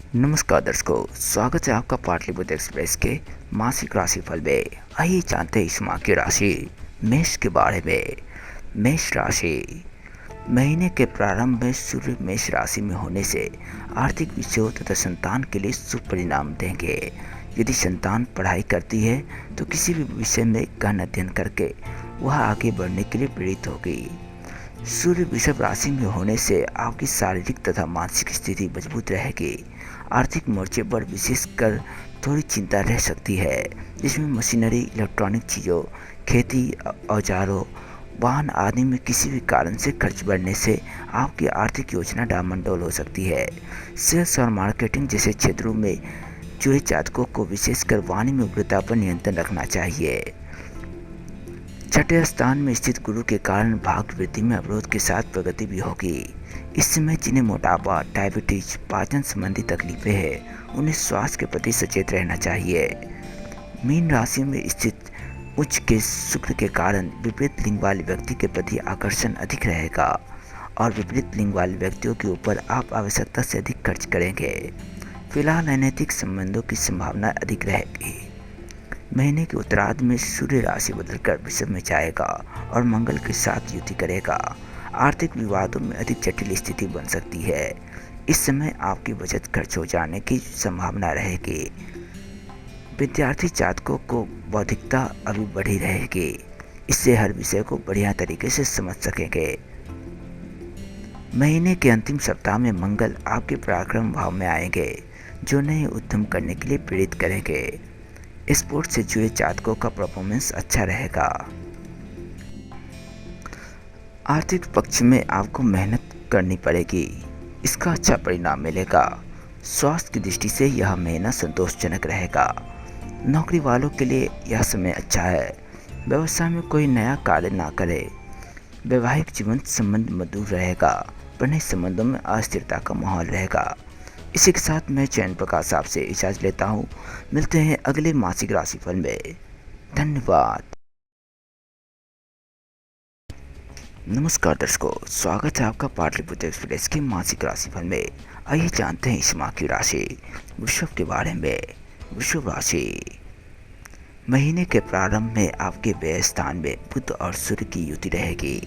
नमस्कार दर्शकों, स्वागत है आपका पाटलिपुत्र एक्सप्रेस के मासिक राशिफल में। आइए जानते हैं इस माह की राशि मेष के बारे में। मेष राशि, महीने के प्रारंभ में सूर्य मेष राशि में होने से आर्थिक विषयों तथा संतान के लिए शुभ परिणाम देंगे। यदि संतान पढ़ाई करती है तो किसी भी विषय में गहन अध्ययन करके वह आगे बढ़ने के लिए प्रेरित होगी। सूर्य वृषभ राशि में होने से आपकी शारीरिक तथा मानसिक स्थिति मजबूत रहेगी। आर्थिक मोर्चे पर विशेषकर थोड़ी चिंता रह सकती है, जिसमें मशीनरी, इलेक्ट्रॉनिक चीज़ों, खेती, औजारों, वाहन आदि में किसी भी कारण से खर्च बढ़ने से आपकी आर्थिक योजना डामाडोल हो सकती है। सेल्स और मार्केटिंग जैसे क्षेत्रों में जुड़े जातकों को विशेषकर वाणी में उग्रता पर नियंत्रण रखना चाहिए। छठे स्थान में स्थित गुरु के कारण भाग्य वृद्धि में अवरोध के साथ प्रगति भी होगी। इस समय जिन्हें मोटापा, डायबिटीज, पाचन संबंधी तकलीफें हैं, उन्हें स्वास्थ्य के प्रति सचेत रहना चाहिए। मीन राशि में स्थित उच्च के शुक्र के कारण विपरीत लिंग वाले व्यक्ति के प्रति आकर्षण अधिक रहेगा और विपरीत लिंग वाले व्यक्तियों के ऊपर आप आवश्यकता से अधिक खर्च करेंगे। फिलहाल अनैतिक संबंधों की संभावना अधिक रहेगी। महीने के उत्तरार्ध में सूर्य राशि बदलकर वृषभ में जाएगा और मंगल के साथ युति करेगा। आर्थिक विवादों में अधिक जटिल स्थिति बन सकती है। इस समय आपकी बचत खर्च हो जाने की संभावना रहेगी। विद्यार्थी जातकों को बौद्धिकता अभी बढ़ी रहेगी, इससे हर विषय को बढ़िया तरीके से समझ सकेंगे। महीने के अंतिम सप्ताह में मंगल आपके पराक्रम भाव में आएंगे, जो नए उद्यम करने के लिए प्रेरित करेंगे। स्पोर्ट्स से जुड़े जातकों का परफॉर्मेंस अच्छा रहेगा। आर्थिक पक्ष में आपको मेहनत करनी पड़ेगी, इसका अच्छा परिणाम मिलेगा। स्वास्थ्य की दृष्टि से यह महीना संतोषजनक रहेगा। नौकरी वालों के लिए यह समय अच्छा है। व्यवसाय में कोई नया कार्य ना करें। वैवाहिक जीवन संबंध मधुर रहेगा, पर नए संबंधों में अस्थिरता का माहौल रहेगा। इसी के साथ मैं चैन प्रकाश आपसे इजाज़त लेता हूँ। मिलते हैं अगले मासिक राशिफल में। धन्यवाद। नमस्कार दर्शकों, स्वागत है आपका पाटलिपुत्र एक्सप्रेस के मासिक राशिफल में। आइए जानते हैं इस माह की राशि वृषभ के बारे में। वृषभ राशि, महीने के प्रारंभ में आपके व्यय स्थान में बुध और सूर्य की युति रहेगी।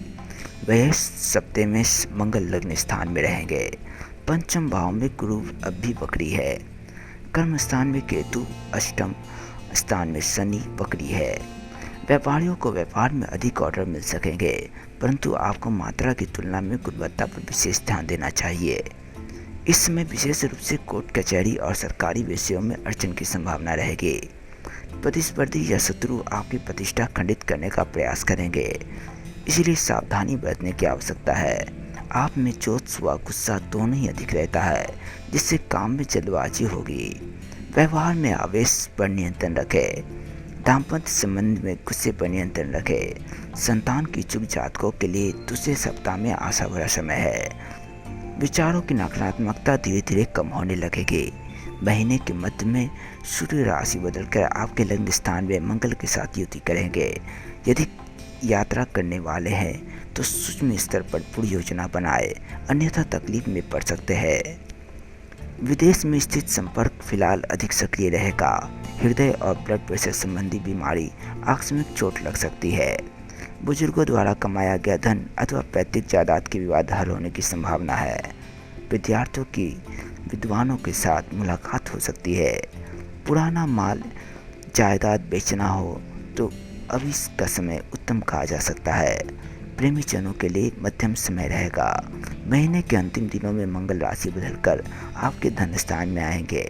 व्यय सप्ताह में मंगल लग्न स्थान में रहेंगे। पंचम भाव में गुरु अब भी वक्री है। कर्म स्थान में केतु, अष्टम स्थान में शनि वक्री है। व्यापारियों को व्यापार में अधिक ऑर्डर मिल सकेंगे, परंतु आपको मात्रा की तुलना में गुणवत्ता पर विशेष ध्यान देना चाहिए। इस समय विशेष रूप से कोर्ट कचहरी और सरकारी विषयों में अड़चन की संभावना रहेगी। प्रतिस्पर्धी या शत्रु आपकी प्रतिष्ठा खंडित करने का प्रयास करेंगे, इसलिए सावधानी बरतने की आवश्यकता है। आप में जोश व गुस्सा दोनों ही अधिक रहता है, जिससे काम में जल्दबाजी होगी। व्यवहार में आवेश पर नियंत्रण रखें। दाम्पत्य संबंध में गुस्से पर नियंत्रण रखें। संतान की इच्छुक जातकों के लिए दूसरे सप्ताह में आशा भरा समय है। विचारों की नकारात्मकता धीरे धीरे कम होने लगेगी। महीने के मध्य में सूर्य राशि बदलकर आपके लग्न स्थान में मंगल के साथ युति करेंगे। यदि यात्रा करने वाले हैं तो सूक्ष्म स्तर पर पूरी योजना बनाए, अन्यथा तकलीफ में पड़ सकते हैं। विदेश में स्थित संपर्क फिलहाल अधिक सक्रिय रहेगा। हृदय और ब्लड प्रेशर संबंधी बीमारी, आकस्मिक चोट लग सकती है। बुजुर्गों द्वारा कमाया गया धन अथवा पैतृक जायदाद के विवाद हल होने की संभावना है। विद्यार्थियों की विद्वानों के साथ मुलाकात हो सकती है। पुराना माल जायदाद बेचना हो तो अभी इसका समय उत्तम कहा जा सकता है। प्रेमी जनों के लिए मध्यम समय रहेगा। महीने के अंतिम दिनों में मंगल राशि बदलकर आपके धन स्थान में आएंगे,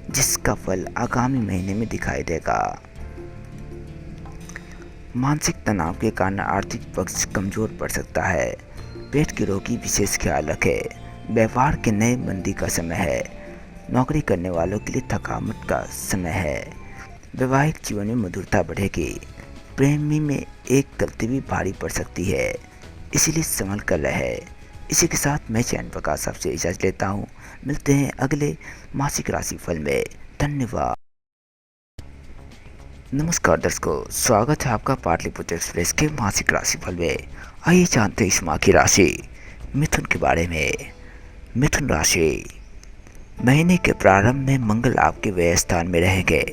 जिसका फल आगामी महीने में दिखाई देगा। मानसिक तनाव के कारण आर्थिक पक्ष कमजोर पड़ सकता है। पेट के रोगी विशेष ख्याल रखें। व्यापार के नए मंदी का समय है। नौकरी करने वालों के लिए थकावट का समय है। वैवाहिक जीवन में मधुरता बढ़ेगी। प्रेमी में एक गलती भी भारी पड़ सकती है, इसीलिए संभल कर रहे। इसी के साथ मैं चैन प्रकाश आपसे इजाज़त लेता हूँ। मिलते हैं अगले मासिक राशिफल में। धन्यवाद। नमस्कार दर्शकों, स्वागत है आपका पाटलिपुत्र एक्सप्रेस के मासिक राशिफल में। आइए जानते हैं इस माह की राशि मिथुन के बारे में। मिथुन राशि, महीने के प्रारंभ में मंगल आपके व्यय स्थान में रहेंगे,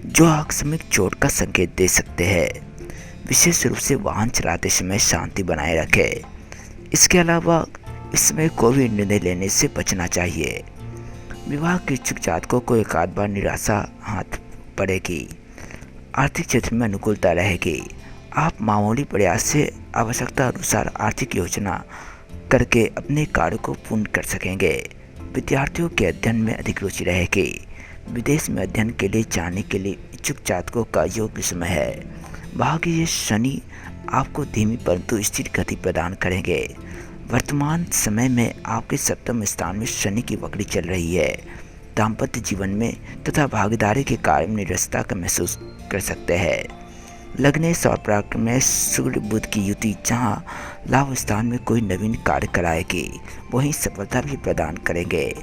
जो आकस्मिक चोट का संकेत दे सकते हैं। विशेष रूप से वाहन चलाते समय शांति बनाए रखें। इसके अलावा इसमें कोई भी निर्णय लेने से बचना चाहिए। विवाह के इच्छुक जातकों को एक आध बार निराशा हाथ पड़ेगी। आर्थिक क्षेत्र में अनुकूलता रहेगी। आप मामूली प्रयास से आवश्यकता अनुसार आर्थिक योजना करके अपने कार्य को पूर्ण कर सकेंगे। विद्यार्थियों के अध्ययन में अधिक रुचि रहेगी। विदेश में अध्ययन के लिए जाने के लिए इच्छुक जातकों का योग्य समय है। भाग्य शनि आपको धीमी परंतु स्थिर गति प्रदान करेंगे। वर्तमान समय में आपके सप्तम स्थान में शनि की वक्री चल रही है। दाम्पत्य जीवन में तथा भागीदारी के कार्य में निरस्ता का महसूस कर सकते हैं। लग्नेश और पराक्रम में सूर्य बुध की युति जहां लाभ स्थान में कोई नवीन कार्य कराएगी, वहीं सफलता भी प्रदान करेंगे।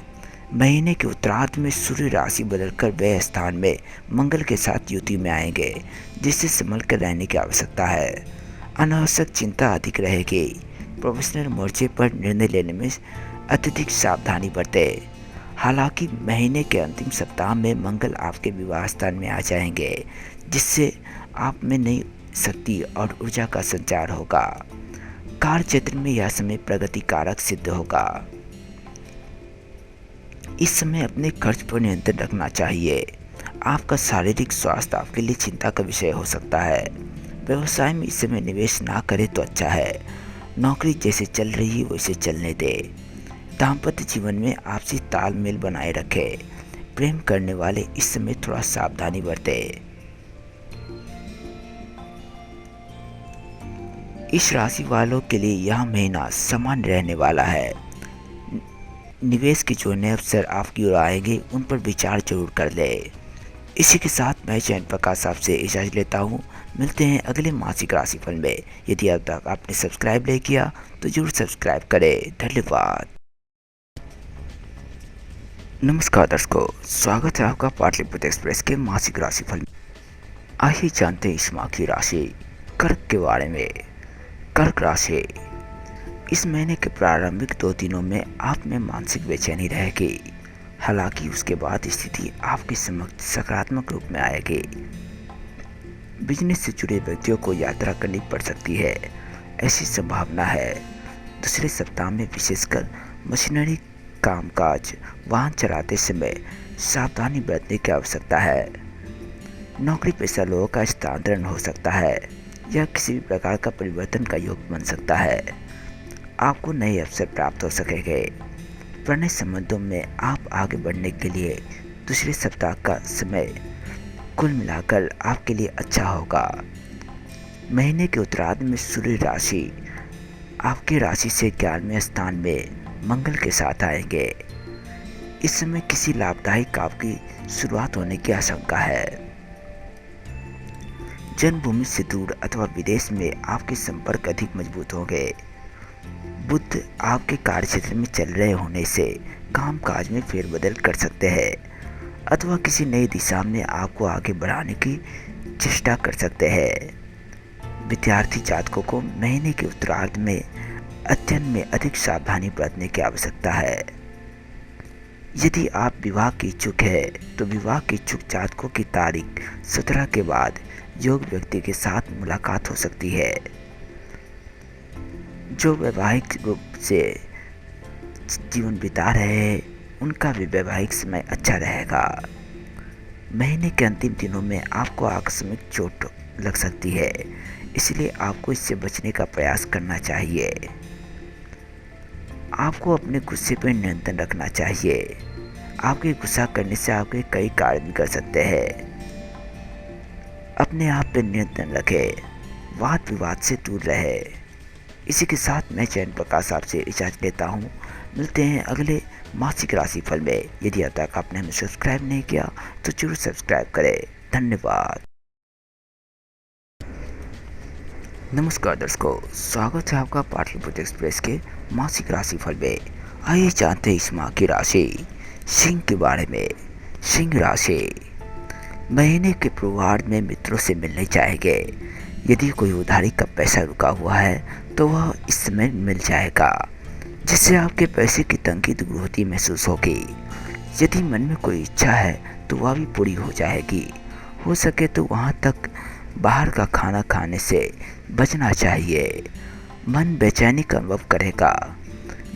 महीने के उत्तरार्ध में सूर्य राशि बदलकर व्यय स्थान में मंगल के साथ युति में आएंगे, जिससे संभल कर रहने की आवश्यकता है। अनावश्यक चिंता अधिक रहेगी। प्रोफेशनल मोर्चे पर निर्णय लेने में अत्यधिक सावधानी बरतें। हालांकि महीने के अंतिम सप्ताह में मंगल आपके विवाह स्थान में आ जाएंगे, जिससे आप में नई शक्ति और ऊर्जा का संचार होगा। कार्य क्षेत्र में यह समय प्रगति कारक सिद्ध होगा। इस समय अपने खर्च पर नियंत्रण रखना चाहिए। आपका शारीरिक स्वास्थ्य आपके लिए चिंता का विषय हो सकता है। व्यवसाय में इस समय निवेश ना करें तो अच्छा है। नौकरी जैसे चल रही है वैसे चलने दें। दाम्पत्य जीवन में आपसी तालमेल बनाए रखें। प्रेम करने वाले इस समय थोड़ा सावधानी बरतें। इस राशि वालों के लिए यह महीना सामान्य रहने वाला है। निवेश के जो नए अवसर आपकी ओर आएंगे उन पर विचार जरूर कर ले। इसी के साथ मैं चैन प्रकाश आपसे इजाज़त लेता हूँ। मिलते हैं अगले मासिक राशिफल में। यदि अब तक आपने सब्सक्राइब नहीं किया तो जरूर सब्सक्राइब करें। धन्यवाद। नमस्कार दर्शकों, स्वागत है आपका पाटलिपुत्र एक्सप्रेस के मासिक राशिफल में। आइए जानते हैं इस माह की राशि कर्क के बारे में। कर्क राशि, इस महीने के प्रारंभिक 2 दिनों में आप में मानसिक बेचैनी रहेगी। हालांकि उसके बाद स्थिति आपके समक्ष सकारात्मक रूप में आएगी। बिजनेस से जुड़े व्यक्तियों को यात्रा करनी पड़ सकती है, ऐसी संभावना है। दूसरे सप्ताह में विशेषकर मशीनरी कामकाज, वाहन चलाते समय सावधानी बरतने की आवश्यकता है। नौकरी पेशा लोगों का स्थानांतरण हो सकता है या किसी भी प्रकार का परिवर्तन का योग बन सकता है। आपको नए अवसर प्राप्त हो सकेंगे। पुराने संबंधों में आप आगे बढ़ने के लिए दूसरे सप्ताह का समय कुल मिलाकर आपके लिए अच्छा होगा। महीने के उत्तरार्ध में सूर्य राशि आपकी राशि से 11वें स्थान में मंगल के साथ आएंगे। इस समय किसी लाभदायक काम की शुरुआत होने की आशंका है। जन्मभूमि से दूर अथवा विदेश में आपके संपर्क अधिक मजबूत होंगे। बुध आपके कार्य क्षेत्र में चल रहे होने से कामकाज में फेरबदल कर सकते हैं अथवा किसी नई दिशा में आपको आगे बढ़ाने की चेष्टा कर सकते हैं। विद्यार्थी जातकों को महीने के उत्तरार्ध में अध्ययन में अधिक सावधानी बरतने की आवश्यकता है। यदि आप विवाह के इच्छुक हैं तो विवाह के इच्छुक जातकों की तारीख 17 के बाद योग्य व्यक्ति के साथ मुलाकात हो सकती है। जो वैवाहिक रूप से जीवन बिता रहे हैं उनका भी वैवाहिक समय अच्छा रहेगा। महीने के अंतिम दिनों में आपको आकस्मिक चोट लग सकती है, इसलिए आपको इससे बचने का प्रयास करना चाहिए। आपको अपने गुस्से पर नियंत्रण रखना चाहिए। आपके गुस्सा करने से आपके कई कार्य बिगड़ सकते हैं। अपने आप पर नियंत्रण रखें। वाद विवाद से दूर रहे। इसी के साथ मैं चैन प्रकाश आपसे इजाज़त लेता हूँ। मिलते हैं अगले मासिक राशिफल में। यदि अब तक आपने हमें सब्सक्राइब नहीं किया तो जरूर सब्सक्राइब करें। धन्यवाद। नमस्कार दर्शकों, स्वागत है आपका पाटलिपुत्र एक्सप्रेस के मासिक राशिफल में। आइए जानते हैं इस माह की राशि सिंह के बारे में। सिंह राशि, महीने के पूर्वार्ध में मित्रों से मिलने जाएंगे। यदि कोई उधारी का पैसा रुका हुआ है तो वह इस समय मिल जाएगा, जिससे आपके पैसे की तंगी दूर होती महसूस होगी। यदि मन में कोई इच्छा है तो वह भी पूरी हो जाएगी। हो सके तो वहाँ तक बाहर का खाना खाने से बचना चाहिए। मन बेचैनी का अनुभव करेगा,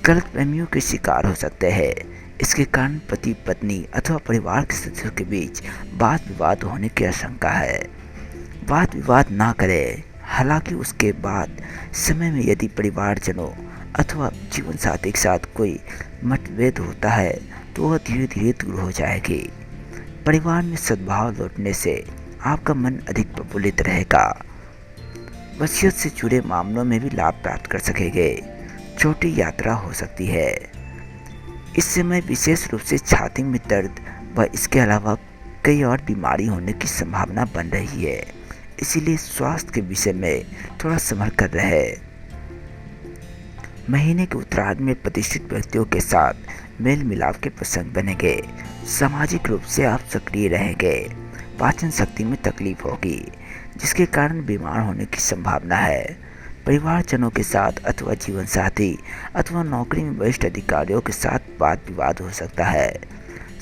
गलतफहमियों के शिकार हो सकते हैं। इसके कारण पति पत्नी अथवा परिवार के सदस्यों के बीच वाद विवाद होने की आशंका है। वाद विवाद ना करें। हालांकि उसके बाद समय में यदि परिवारजनों अथवा जीवन साथी के साथ कोई मतभेद होता है तो वह धीरे धीरे दूर हो जाएगी। परिवार में सद्भाव लौटने से आपका मन अधिक प्रफुल्लित रहेगा। वसीयत से जुड़े मामलों में भी लाभ प्राप्त कर सकेंगे। छोटी यात्रा हो सकती है। इस समय विशेष रूप से छाती में दर्द व इसके अलावा कई और बीमारी होने की संभावना बन रही है। इसीलिए स्वास्थ्य के विषय में थोड़ा संभल कर रहे। महीने के उत्तरार्ध में प्रतिष्ठित व्यक्तियों के साथ मेल मिलाप के प्रसंग बनेंगे। सामाजिक रूप से आप सक्रिय रहेंगे। पाचन शक्ति में तकलीफ होगी, जिसके कारण बीमार होने की संभावना है। परिवारजनों के साथ अथवा जीवन साथी अथवा नौकरी में वरिष्ठ अधिकारियों के साथ वाद विवाद हो सकता है।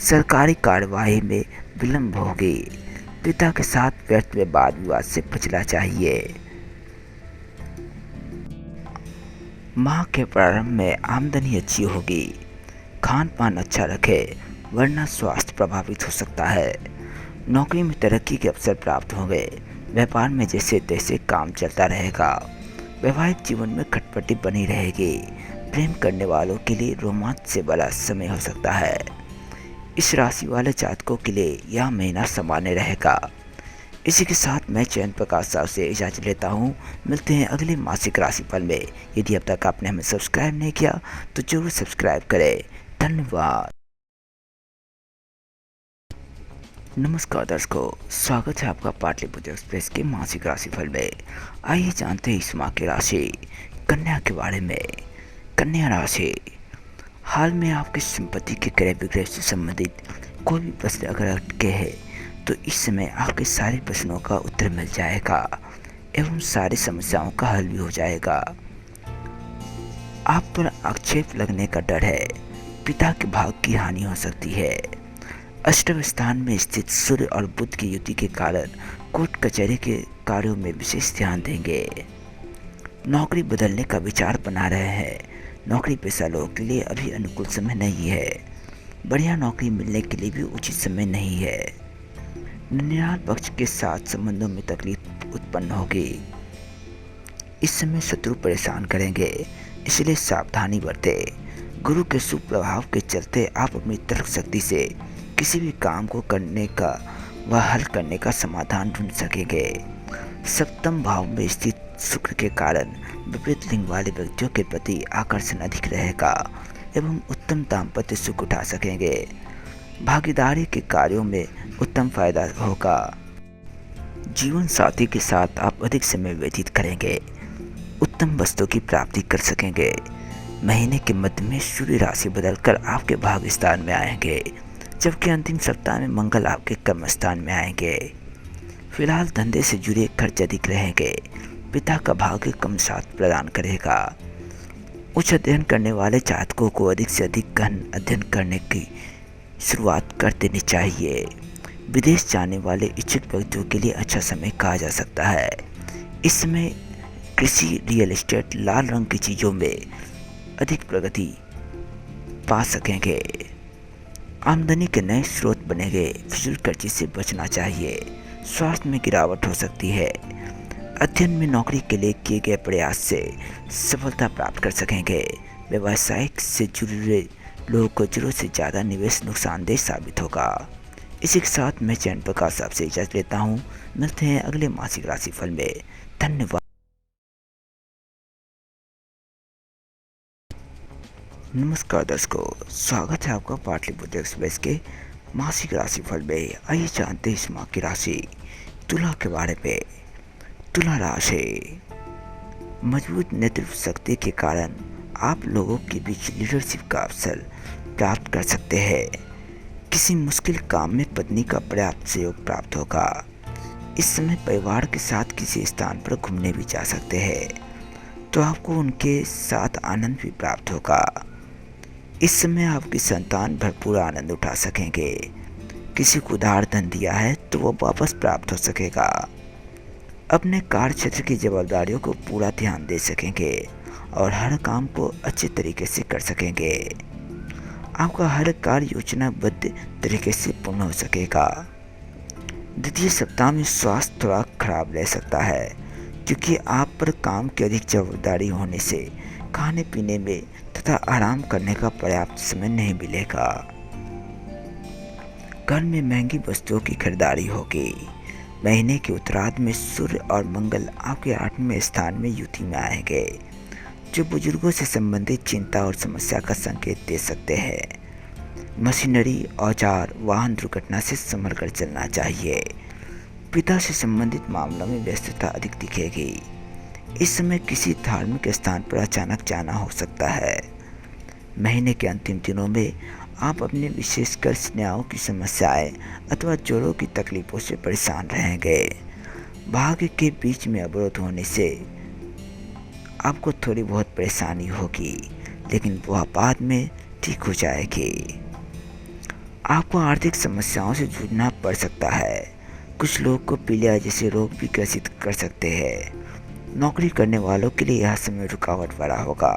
सरकारी कार्यवाही में विलंब होगी। पिता के साथ व्यर्थ में वाद विवाद से बचना चाहिए। माह के प्रारंभ में आमदनी अच्छी होगी। खान पान अच्छा रखें, वरना स्वास्थ्य प्रभावित हो सकता है। नौकरी में तरक्की के अवसर प्राप्त होंगे। व्यापार में जैसे तैसे काम चलता रहेगा। वैवाहिक जीवन में खटपटी बनी रहेगी। प्रेम करने वालों के लिए रोमांच से भरा समय हो सकता है। इस राशि वाले जातकों के लिए यह महीना सामान्य रहेगा। इसी के साथ मैं चयन प्रकाश साहब से इजाज़त लेता हूँ। मिलते हैं अगले मासिक राशिफल में। यदि अब तक आपने हमें सब्सक्राइब नहीं किया तो जरूर सब्सक्राइब करें। धन्यवाद। नमस्कार दर्शकों, स्वागत है आपका पाटलिपुत्र एक्सप्रेस के मासिक राशिफल में। आइए जानते हैं इस माह की राशि कन्या के बारे में। कन्या राशि, हाल में आपकी संपत्ति के क्रय विक्रय से संबंधित कोई भी प्रश्न अगर अटके हैं तो इस समय आपके सारे प्रश्नों का उत्तर मिल जाएगा एवं सारी समस्याओं का हल भी हो जाएगा। आप पर आक्षेप लगने का डर है। पिता के भाग की हानि हो सकती है। अष्टम स्थान में स्थित सूर्य और बुध की युति के कारण कोर्ट कचहरी के कार्यों में विशेष ध्यान देंगे। नौकरी बदलने का विचार बना रहे हैं। नौकरी पेशा लोगों के लिए अभी अनुकूल समय नहीं है। बढ़िया नौकरी मिलने के लिए भी उचित समय नहीं है। ननिहाल पक्ष के साथ संबंधों में तकलीफ उत्पन्न होगी। इस समय शत्रु परेशान करेंगे, इसलिए सावधानी बरतें। गुरु के शुभ प्रभाव के चलते आप अपनी तर्क शक्ति से किसी भी काम को करने का व हल करने का समाधान ढूंढ सकेंगे। सप्तम भाव में स्थित शुक्र के कारण विपरीत लिंग वाले व्यक्तियों के प्रति आकर्षण अधिक रहेगा एवं उत्तम दाम्पत्य सुख उठा सकेंगे। भागीदारी के कार्यों में उत्तम फायदा होगा। जीवन साथी के साथ आप अधिक समय व्यतीत करेंगे। उत्तम वस्तु की प्राप्ति कर सकेंगे। महीने के मध्य में सूर्य राशि बदलकर आपके भाग्य स्थान में आएंगे, जबकि अंतिम सप्ताह में मंगल आपके कर्म स्थान में आएंगे। फिलहाल धंधे से जुड़े खर्च अधिक रहेंगे। पिता का भाग्य कम साथ प्रदान करेगा। उच्च अध्ययन करने वाले जातकों को अधिक से अधिक गहन अध्ययन करने की शुरुआत कर देनी चाहिए। विदेश जाने वाले इच्छुक व्यक्तियों के लिए अच्छा समय कहा जा सकता है। इस समय कृषि, रियल एस्टेट, लाल रंग की चीज़ों में अधिक प्रगति पा सकेंगे। आमदनी के नए स्रोत बनेंगे। फिजूल खर्ची से बचना चाहिए। स्वास्थ्य में गिरावट हो सकती है। अध्ययन में नौकरी के लिए किए गए प्रयास से सफलता प्राप्त कर सकेंगे। व्यवसायिक से जुड़े लोगों को जरूरत से ज़्यादा निवेश नुकसानदेह साबित होगा। इसी के साथ मैं चयन प्रकाश साहब से इजाज़त लेता हूँ। मिलते हैं अगले मासिक राशिफल में। धन्यवाद। नमस्कार दर्शकों, स्वागत है आपका पाटलिपुत्र एक्सप्रेस के मासिक राशिफल में। आइए जानते हैं इस माह की राशि तुला के बारे में। तुला राशि, मजबूत नेतृत्व शक्ति के कारण आप लोगों के बीच लीडरशिप का अवसर प्राप्त कर सकते हैं। किसी मुश्किल काम में पत्नी का पर्याप्त सहयोग प्राप्त होगा। इस समय परिवार के साथ किसी स्थान पर घूमने भी जा सकते हैं, तो आपको उनके साथ आनंद भी प्राप्त होगा। इस समय आपकी संतान भरपूर आनंद उठा सकेंगे। किसी को उधार धन दिया है तो वो वापस प्राप्त हो सकेगा। अपने कार्य क्षेत्र की जवाबदारियों को पूरा ध्यान दे सकेंगे और हर काम को अच्छे तरीके से कर सकेंगे। आपका हर कार्य योजनाबद्ध तरीके से पूर्ण हो सकेगा। द्वितीय सप्ताह में स्वास्थ्य थोड़ा खराब रह सकता है, क्योंकि आप पर काम की अधिक जवाबदारी होने से खाने पीने में तथा आराम करने का पर्याप्त समय नहीं मिलेगा। घर में महंगी वस्तुओं की खरीदारी होगी। महीने के उत्तरार्ध में सूर्य और मंगल आपके 8वें स्थान में युति में आएंगे, जो बुजुर्गों से संबंधित चिंता और समस्या का संकेत दे सकते हैं। मशीनरी, औजार, वाहन दुर्घटना से संभल कर चलना चाहिए। पिता से संबंधित मामलों में व्यस्तता अधिक दिखेगी। इस समय किसी धार्मिक स्थान पर अचानक जाना हो सकता है। महीने के अंतिम दिनों में आप अपने विशेषकर स्नायुओं की समस्याएं अथवा जोड़ों की तकलीफों से परेशान रहेंगे। भाग्य के बीच में अवरोध होने से आपको थोड़ी बहुत परेशानी होगी, लेकिन वह बाद में ठीक हो जाएगी। आपको आर्थिक समस्याओं से जूझना पड़ सकता है। कुछ लोग को पीलिया जैसे रोग भी ग्रसित कर सकते हैं। नौकरी करने वालों के लिए यह समय रुकावट वाला होगा।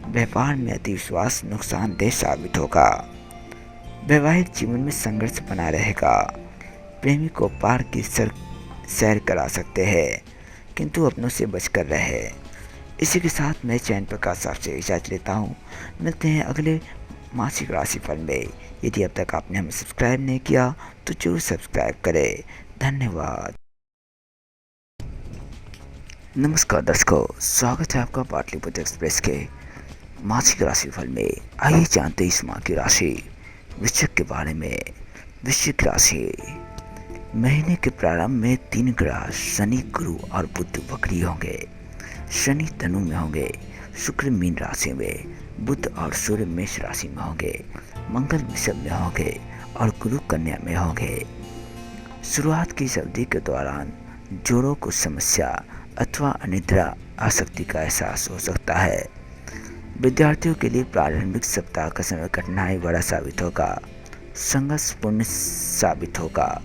व्यापार में अतिविश्वास नुकसानदेह साबित होगा। वैवाहिक जीवन में संघर्ष बना रहेगा। प्रेमी को पार्क की सैर करा सकते हैं, किंतु अपनों से बचकर रहे। इसी के साथ मैं चैन प्रकाश आपसे इजाज़त लेता हूँ। मिलते हैं अगले मासिक राशिफल में। यदि अब तक आपने हमें सब्सक्राइब नहीं किया तो जरूर सब्सक्राइब करें। धन्यवाद। नमस्कार दर्शकों, स्वागत है आपका पाटलिपुत्र एक्सप्रेस के मासिक राशिफल में। आइए जानते हैं इस माह की राशि वृश्चिक के बारे में। वृश्चिक राशि, महीने के प्रारंभ में 3 ग्रह शनि, गुरु और बुध वक्री होंगे। शनि धनु में होंगे, शुक्र मीन राशि में, बुध और सूर्य मेष राशि में होंगे, मंगल वृषभ में होंगे और गुरु कन्या में होंगे। शुरुआत की इस अवधि के दौरान जोड़ों को समस्या अथवा अनिद्रा आसक्ति का एहसास हो सकता है। विद्यार्थियों के लिए प्रारंभिक सप्ताह का समय कठिनाई भरा साबित होगा, संघर्षपूर्ण साबित होगा।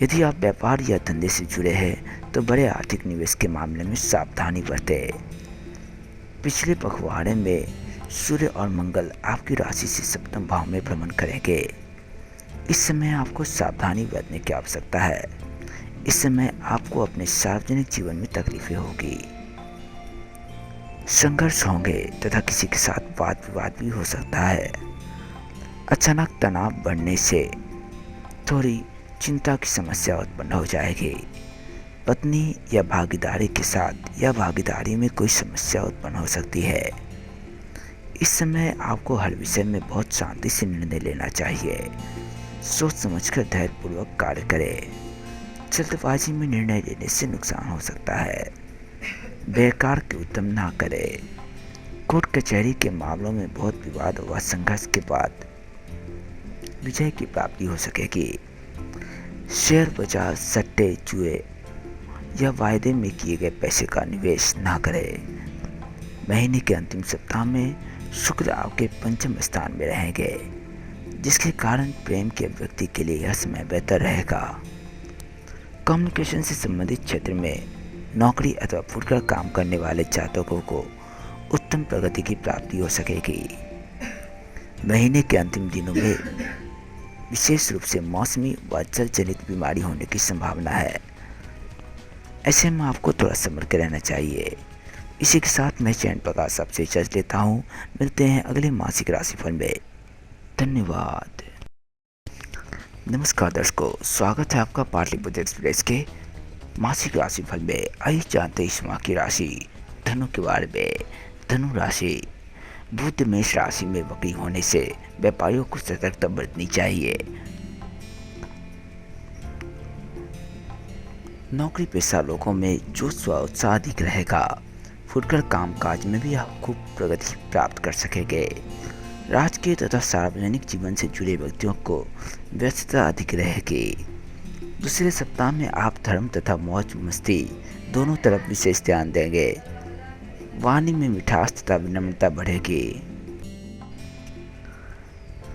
यदि आप व्यापार या धंधे से जुड़े हैं तो बड़े आर्थिक निवेश के मामले में सावधानी बरतें। पिछले पखवाड़े में सूर्य और मंगल आपकी राशि से सप्तम भाव में भ्रमण करेंगे। इस समय आपको सावधानी बरतने की आवश्यकता है। इस समय आपको अपने सार्वजनिक जीवन में तकलीफें होगी, संघर्ष होंगे तथा किसी के साथ वाद विवाद भी हो सकता है। अचानक तनाव बढ़ने से थोड़ी चिंता की समस्या उत्पन्न हो जाएगी। पत्नी या भागीदारी के साथ या भागीदारी में कोई समस्या उत्पन्न हो सकती है। इस समय आपको हर विषय में बहुत शांति से निर्णय लेना चाहिए। सोच समझकर धैर्यपूर्वक कार्य करें। जल्दबाजी में निर्णय लेने से नुकसान हो सकता है। बेकार के उद्यम ना करें। कोर्ट कचहरी के मामलों में बहुत विवाद व संघर्ष के बाद विजय की प्राप्ति हो सकेगी। शेयर बाजार, सट्टे, जुए या वायदे में किए गए पैसे का निवेश ना करें। महीने के अंतिम सप्ताह में शुक्र आपके 5वें स्थान में रहेंगे, जिसके कारण प्रेम के व्यक्ति के लिए यह समय बेहतर रहेगा। कम्युनिकेशन से संबंधित क्षेत्र में नौकरी अथवा फुटकर काम करने वाले जातकों को उत्तम प्रगति की प्राप्ति हो सकेगी। महीने के अंतिम दिनों में विशेष रूप से मौसमी व जल जनित बीमारी होने की संभावना है। ऐसे में आपको थोड़ा संभल कर रहना चाहिए। इसी के साथ मैं चैन प्रकाश आपसे इजाज़त लेता हूँ। मिलते हैं अगले मासिक राशिफल में। धन्यवाद। नमस्कार दर्शकों, स्वागत है आपका पाटलिपुत्र एक्सप्रेस के मासिक राशिफल में। आइए जानते हैं इस माह की राशि धनु के बारे में। धनु राशि, बुध मेष राशि में वक्री होने से व्यापारियों को सतर्कता बरतनी चाहिए। नौकरी पेशा लोगों में जोश व उत्साह अधिक रहेगा। फुटकर कामकाज में भी आप खूब प्रगति प्राप्त कर सकेंगे। राजकीय तथा सार्वजनिक जीवन से जुड़े व्यक्तियों को व्यस्तता अधिक रहेगी। दूसरे सप्ताह में आप धर्म तथा मौज मस्ती दोनों तरफ विशेष ध्यान देंगे। वाणी में मिठास तथा विनम्रता बढ़ेगी।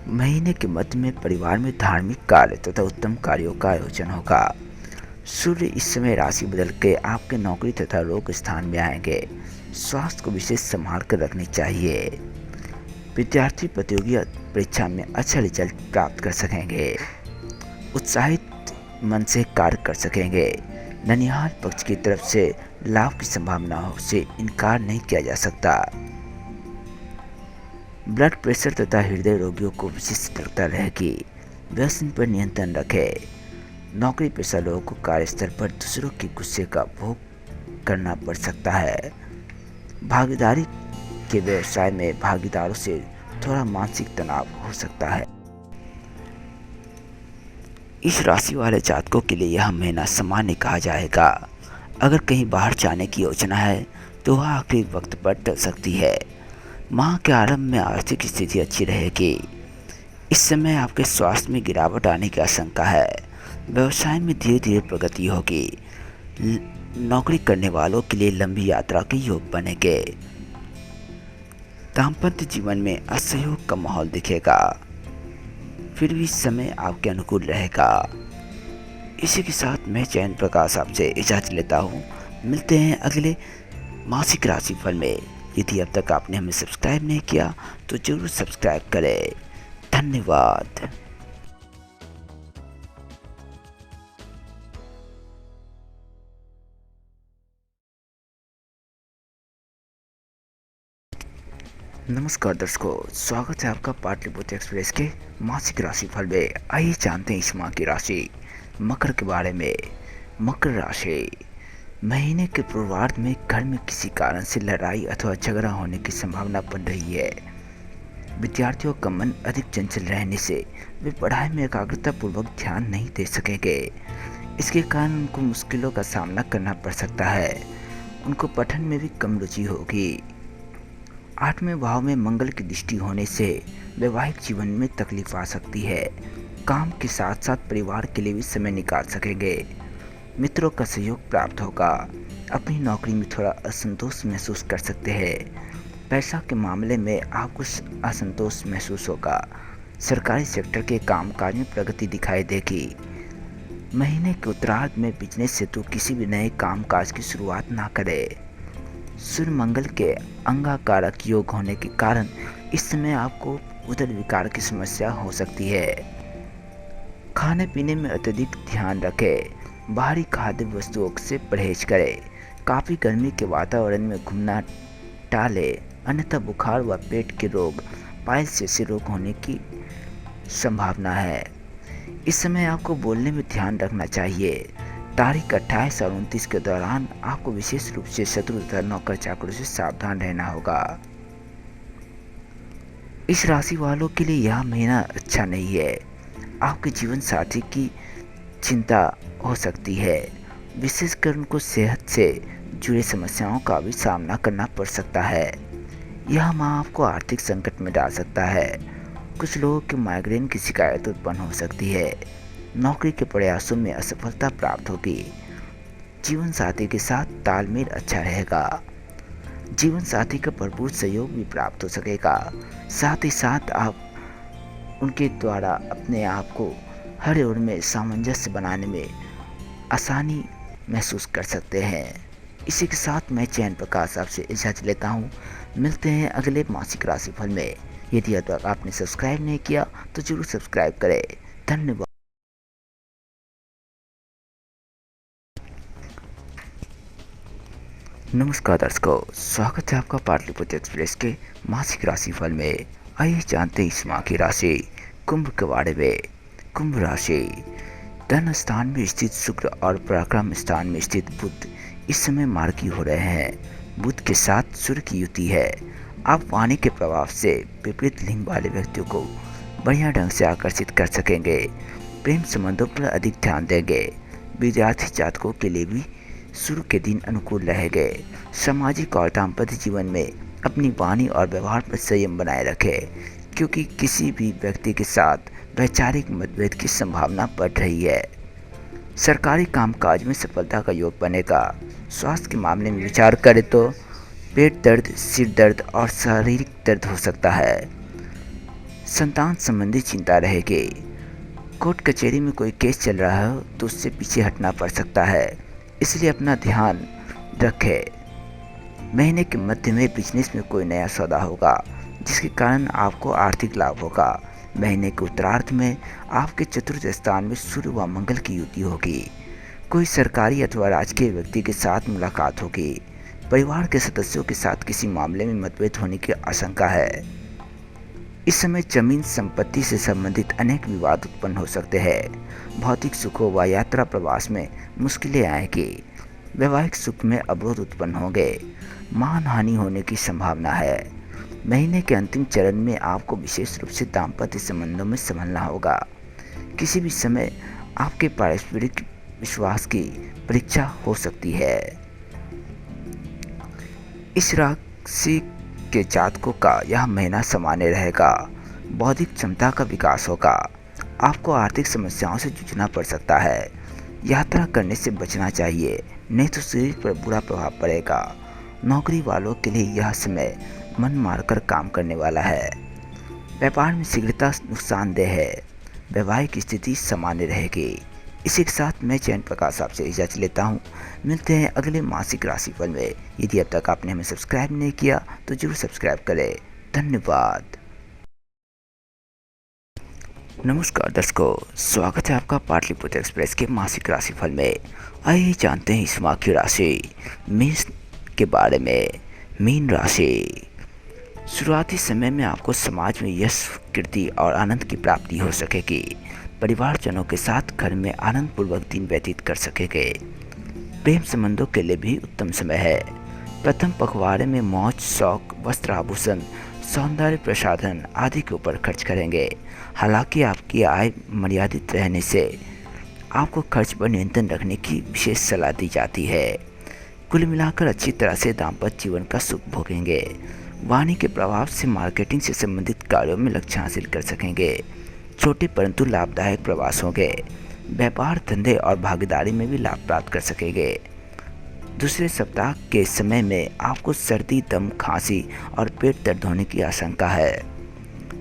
महीने के मध्य में परिवार में धार्मिक कार्य तथा उत्तम कार्यों का आयोजन होगा। सूर्य इस समय राशि बदल के आपके नौकरी तथा रोग स्थान में आएंगे। स्वास्थ्य को विशेष संभाल कर रखनी चाहिए। विद्यार्थी प्रतियोगी परीक्षा में अच्छा रिजल्ट प्राप्त कर सकेंगे। उत्साहित मन से कार्य कर सकेंगे। ननिहाल पक्ष की तरफ से लाभ की संभावनाओं से इनकार नहीं किया जा सकता। ब्लड प्रेशर तथा हृदय रोगियों को विशेष सतर्कता रहेगी। व्यसन पर नियंत्रण रखें। नौकरी पेशा लोगों को कार्यस्थल पर दूसरों के गुस्से का भोग करना पड़ सकता है। भागीदारी के व्यवसाय में भागीदारों से थोड़ा मानसिक तनाव हो सकता है। इस राशि वाले जातकों के लिए यह महीना सामान्य कहा जाएगा। अगर कहीं बाहर जाने की योजना है तो वह आखिरी वक्त पर टल सकती है। माह के आरंभ में आर्थिक स्थिति अच्छी रहेगी। इस समय आपके स्वास्थ्य में गिरावट आने की आशंका है। व्यवसाय में धीरे धीरे प्रगति होगी। नौकरी करने वालों के लिए लंबी यात्रा के योग बनेंगे। दाम्पत्य जीवन में असहयोग का माहौल दिखेगा, फिर भी समय आपके अनुकूल रहेगा। इसी के साथ मैं चयन प्रकाश आपसे इजाजत लेता हूँ। मिलते हैं अगले मासिक राशिफल में। यदि अब तक आपने हमें सब्सक्राइब नहीं किया तो जरूर सब्सक्राइब करें। धन्यवाद। नमस्कार दर्शकों, स्वागत है आपका पाटलिपुत्र एक्सप्रेस के मासिक राशिफल में। आइए जानते हैं इस माह की राशि मकर के बारे में। मकर राशि महीने के पूर्वार्ध में घर में किसी कारण से लड़ाई अथवा झगड़ा होने की संभावना बन रही है। विद्यार्थियों का मन अधिक चंचल रहने से वे पढ़ाई में एकाग्रता पूर्वक ध्यान नहीं दे सकेंगे। इसके कारण उनको मुश्किलों का सामना करना पड़ सकता है। उनको पठन में भी कम रुचि होगी। 8वें भाव में मंगल की दृष्टि होने से वैवाहिक जीवन में तकलीफ आ सकती है। काम के साथ साथ परिवार के लिए भी समय निकाल सकेंगे। मित्रों का सहयोग प्राप्त होगा। अपनी नौकरी में थोड़ा असंतोष महसूस कर सकते हैं। पैसा के मामले में आपको असंतोष महसूस होगा। सरकारी सेक्टर के कामकाज में प्रगति दिखाई देगी। महीने के उत्तरार्ध में बिजनेस हेतु किसी भी नए कामकाज की शुरुआत ना करें। सूर्य मंगल के अंगाकारक योग होने के कारण इस समय आपको उदर विकार की समस्या हो सकती है। खाने पीने में अत्यधिक ध्यान रखें। बाहरी खाद्य वस्तुओं से परहेज करें। काफ़ी गर्मी के वातावरण में घूमना टालें, अन्यथा बुखार व पेट के रोग, पाइल्स जैसे रोग होने की संभावना है। इस समय आपको बोलने में ध्यान रखना चाहिए। तारीख 28 और 29 के दौरान आपको विशेष रूप से शत्रु तथा नौकर चाकरों से सावधान रहना होगा। इस राशि वालों के लिए यह महीना अच्छा नहीं है। आपके जीवन साथी की चिंता हो सकती है। विशेषकर उनको सेहत से जुड़े समस्याओं का भी सामना करना पड़ सकता है। यह माह आपको आर्थिक संकट में डाल सकता है। कुछ लोगों के माइग्रेन की शिकायत उत्पन्न हो सकती है। नौकरी के प्रयासों में असफलता प्राप्त होगी। जीवन साथी के साथ तालमेल अच्छा रहेगा। जीवन साथी का भरपूर सहयोग भी प्राप्त हो सकेगा। साथ ही साथ आप उनके द्वारा अपने आप को हर ओर में सामंजस्य बनाने में आसानी महसूस कर सकते हैं। इसी के साथ मैं चयन प्रकाश आपसे इजाजत लेता हूँ। मिलते हैं अगले मासिक राशिफल में। यदि अब तक आपने सब्सक्राइब नहीं किया तो जरूर सब्सक्राइब करें। धन्यवाद। नमस्कार दर्शकों, स्वागत है आपका पाटलिपुत्र एक्सप्रेस के मासिक राशिफल में। आइए जानते हैं इस माह की राशि कुंभ के बारे में। कुंभ राशि धन स्थान में स्थित शुक्र और पराक्रम स्थान में स्थित बुध इस समय मार्गी हो रहे हैं। बुध के साथ सूर्य की युति है। आप वाणी के प्रभाव से विपरीत लिंग वाले व्यक्तियों को बढ़िया ढंग से आकर्षित कर सकेंगे। प्रेम संबंधों पर अधिक ध्यान देंगे। विद्यार्थी जातकों के लिए भी शुरू के दिन अनुकूल रहेंगे। सामाजिक और दाम्पत्य जीवन में अपनी वाणी और व्यवहार पर संयम बनाए रखें, क्योंकि किसी भी व्यक्ति के साथ वैचारिक मतभेद की संभावना बढ़ रही है। सरकारी कामकाज में सफलता का योग बनेगा। स्वास्थ्य के मामले में विचार करें तो पेट दर्द, सिर दर्द और शारीरिक दर्द हो सकता है। संतान संबंधी चिंता रहेगी। कोर्ट कचहरी में कोई केस चल रहा हो तो उससे पीछे हटना पड़ सकता है, इसलिए अपना ध्यान रखें। महीने के मध्य में बिजनेस में कोई नया सौदा होगा जिसके कारण आपको आर्थिक लाभ होगा। महीने के उत्तरार्ध में आपके चतुर्थ स्थान में सूर्य व मंगल की युति होगी। कोई सरकारी अथवा राजकीय व्यक्ति के साथ मुलाकात होगी। परिवार के सदस्यों के साथ किसी मामले में मतभेद होने की आशंका है। इस समय जमीन संपत्ति से संबंधित अनेक विवाद उत्पन्न हो सकते हैं। भौतिक सुखों व यात्रा प्रवास में मुश्किलें आएंगी। वैवाहिक सुख में अवरोध उत्पन्न होंगे। मान हानि होने की संभावना है। महीने के अंतिम चरण में आपको विशेष रूप से दाम्पत्य संबंधों में संभलना होगा। किसी भी समय आपके पारस्परिक विश्वास की परीक्षा हो सकती है। इस राशि के जातकों का यह महीना सामान्य रहेगा। बौद्धिक क्षमता का विकास होगा। आपको आर्थिक समस्याओं से जूझना पड़ सकता है। यात्रा करने से बचना चाहिए, नहीं तो शरीर पर बुरा प्रभाव पड़ेगा। नौकरी वालों के लिए यह समय मन मारकर काम करने वाला है। व्यापार में शीघ्रता नुकसानदेह है। वैवाहिक स्थिति सामान्य रहेगी। इसी के साथ मैं चैन प्रकाश आपसे इजाज़त लेता हूँ। मिलते हैं अगले मासिक राशिफल में। यदि अब तक आपने हमें सब्सक्राइब नहीं किया तो जरूर सब्सक्राइब करें। धन्यवाद। नमस्कार दर्शकों, स्वागत है आपका पाटलिपुत्र एक्सप्रेस के मासिक राशिफल में। आइए जानते हैं इस माह की राशि मेष के बारे में। मीन राशि। शुरुआती समय में आपको समाज में यश, कीर्ति और आनंद की प्राप्ति हो सकेगी। परिवारजनों के साथ घर में आनंदपूर्वक दिन व्यतीत कर सकेंगे। प्रेम संबंधों के लिए भी उत्तम समय है। प्रथम पखवाड़े में मौज, शौक, वस्त्र आभूषण, सौंदर्य प्रसाधन आदि के ऊपर खर्च करेंगे। हालांकि आपकी आय मर्यादित रहने से आपको खर्च पर नियंत्रण रखने की विशेष सलाह दी जाती है। कुल मिलाकर अच्छी तरह से दाम्पत्य जीवन का सुख भोगेंगे। वाणी के प्रभाव से मार्केटिंग से संबंधित कार्यों में लक्ष्य हासिल कर सकेंगे। छोटे परंतु लाभदायक प्रवास होंगे। व्यापार, धंधे और भागीदारी में भी लाभ प्राप्त कर सकेंगे। दूसरे सप्ताह के समय में आपको सर्दी, दम, खांसी और पेट दर्द होने की आशंका है।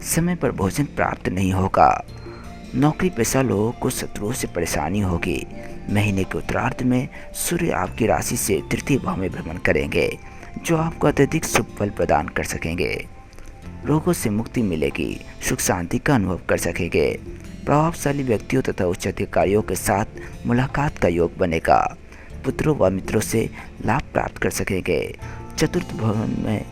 समय पर भोजन प्राप्त नहीं होगा। नौकरी पेशा लोगों को शत्रुओं से परेशानी होगी। महीने के उत्तरार्ध में सूर्य आपकी राशि से तृतीय भाव में भ्रमण करेंगे, जो आपको अत्यधिक शुभ फल प्रदान कर सकेंगे। रोगों से मुक्ति मिलेगी। सुख शांति का अनुभव कर सकेंगे। प्रभावशाली व्यक्तियों तथा उच्च अधिकारियों के साथ मुलाकात का योग बनेगा। पुत्रों व मित्रों से लाभ प्राप्त कर सकेंगे। चतुर्थ भवन में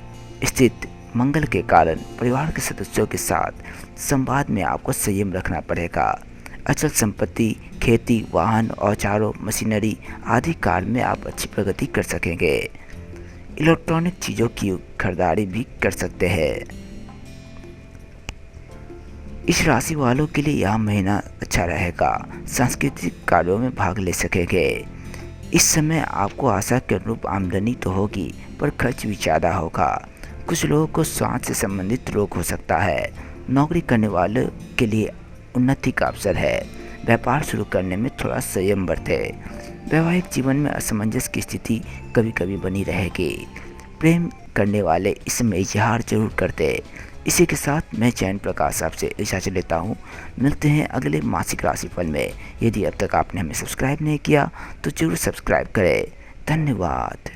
स्थित मंगल के कारण परिवार के सदस्यों के साथ संवाद में आपको संयम रखना पड़ेगा। अचल संपत्ति, खेती, वाहन, औजारों, मशीनरी आदि कार्य में आप अच्छी प्रगति कर सकेंगे। इलेक्ट्रॉनिक चीज़ों की खरीदारी भी कर सकते हैं। इस राशि वालों के लिए यह महीना अच्छा रहेगा। सांस्कृतिक कार्यों में भाग ले सकेंगे। इस समय आपको आशा के अनुरूप आमदनी तो होगी, पर खर्च भी ज़्यादा होगा। कुछ लोगों को स्वास्थ्य से संबंधित रोग हो सकता है। नौकरी करने वालों के लिए उन्नति का अवसर है। व्यापार शुरू करने में थोड़ा संयम बरतें। वैवाहिक जीवन में असमंजस की स्थिति कभी कभी बनी रहेगी। प्रेम करने वाले इसमें इजहार जरूर करते। इसी के साथ मैं चैन प्रकाश आपसे इजाज़त लेता हूँ। मिलते हैं अगले मासिक राशिफल में। यदि अब तक आपने हमें सब्सक्राइब नहीं किया तो जरूर सब्सक्राइब करें। धन्यवाद।